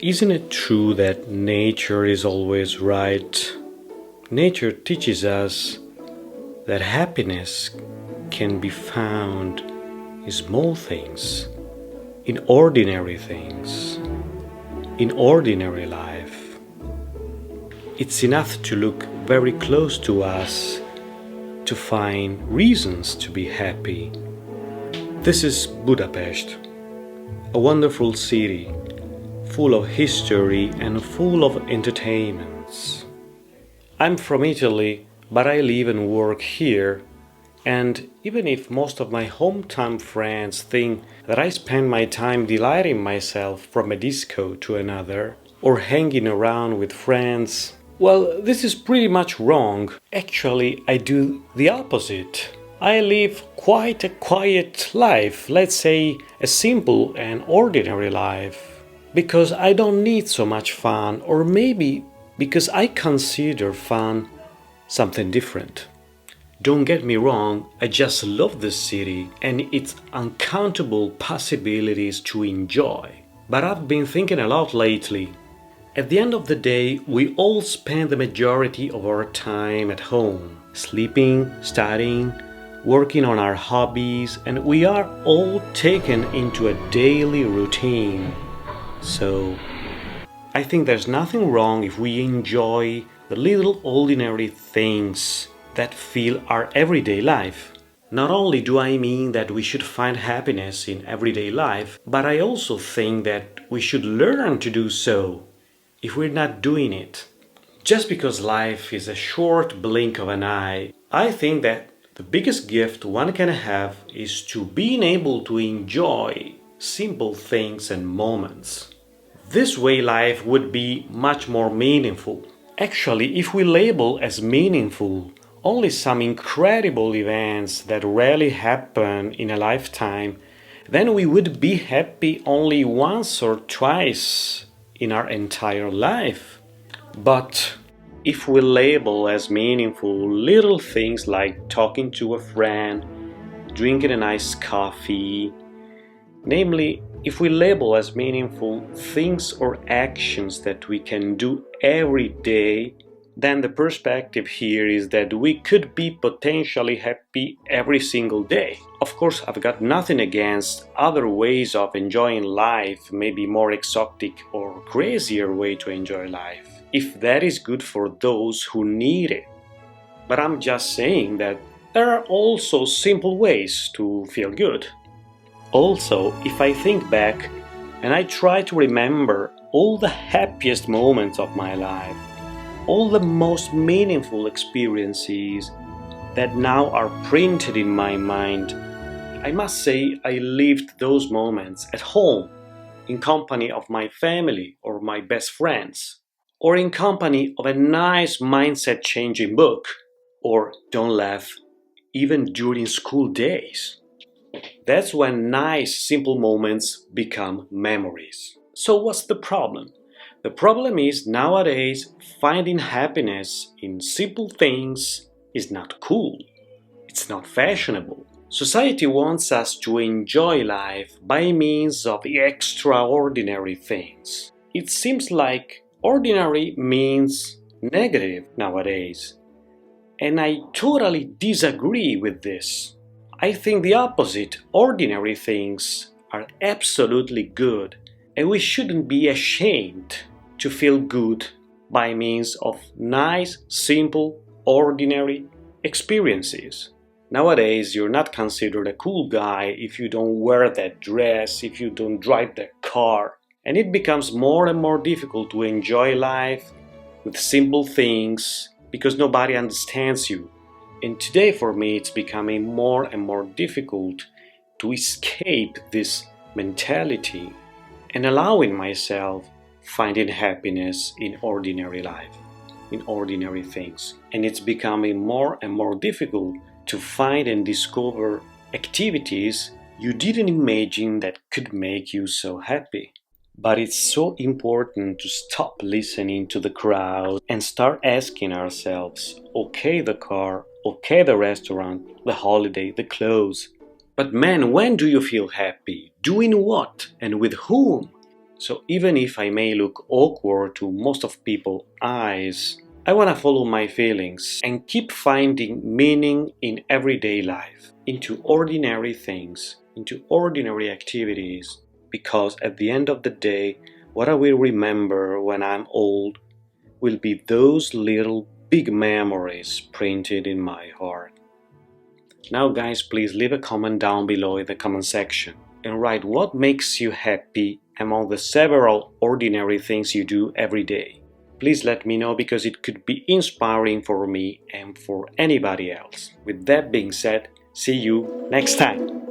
Isn't it true that nature is always right? Nature teaches us that happiness can be found in small things, in ordinary things, in ordinary life. It's enough to look very close to us to find reasons to be happy. This is Budapest, a wonderful city, full of history and full of entertainments. I'm from Italy, but I live and work here, and even if most of my hometown friends think that I spend my time delighting myself from a disco to another, or hanging around with friends, well, this is pretty much wrong. Actually, I do the opposite. I live quite a quiet life, let's say a simple and ordinary life, because I don't need so much fun, or maybe because I consider fun something different. Don't get me wrong, I just love this city and its uncountable possibilities to enjoy. But I've been thinking a lot lately. At the end of the day, we all spend the majority of our time at home, sleeping, studying, working on our hobbies, and we are all taken into a daily routine. So, I think there's nothing wrong if we enjoy the little ordinary things that fill our everyday life. Not only do I mean that we should find happiness in everyday life, but I also think that we should learn to do so if we're not doing it. Just because life is a short blink of an eye, I think that the biggest gift one can have is to being able to enjoy simple things and moments. This way life would be much more meaningful. Actually, if we label as meaningful only some incredible events that rarely happen in a lifetime, then we would be happy only once or twice in our entire life. But if we label as meaningful little things like talking to a friend, drinking a nice coffee, namely, if we label as meaningful things or actions that we can do every day, then the perspective here is that we could be potentially happy every single day. Of course, I've got nothing against other ways of enjoying life, maybe more exotic or crazier way to enjoy life, if that is good for those who need it. But I'm just saying that there are also simple ways to feel good. Also, if I think back and I try to remember all the happiest moments of my life, all the most meaningful experiences that now are printed in my mind, I must say I lived those moments at home, in company of my family or my best friends, or in company of a nice mindset-changing book, or, don't laugh, even during school days. That's when nice, simple moments become memories. So what's the problem? The problem is nowadays finding happiness in simple things is not cool. It's not fashionable. Society wants us to enjoy life by means of extraordinary things. It seems like ordinary means negative nowadays. And I totally disagree with this. I think the opposite, ordinary things are absolutely good, and we shouldn't be ashamed to feel good by means of nice, simple, ordinary experiences. Nowadays, you're not considered a cool guy if you don't wear that dress, if you don't drive that car, and it becomes more and more difficult to enjoy life with simple things because nobody understands you. And today for me it's becoming more and more difficult to escape this mentality and allowing myself finding happiness in ordinary life, in ordinary things. And it's becoming more and more difficult to find and discover activities you didn't imagine that could make you so happy. But it's so important to stop listening to the crowd and start asking ourselves, okay, the car, okay, the restaurant, the holiday, the clothes. But man, when do you feel happy? Doing what? And with whom? So even if I may look awkward to most of people's eyes, I want to follow my feelings and keep finding meaning in everyday life, into ordinary things, into ordinary activities, because at the end of the day, what I will remember when I'm old will be those little big memories printed in my heart. Now guys, please leave a comment down below in the comment section and write what makes you happy among the several ordinary things you do every day. Please let me know because it could be inspiring for me and for anybody else. With that being said, see you next time.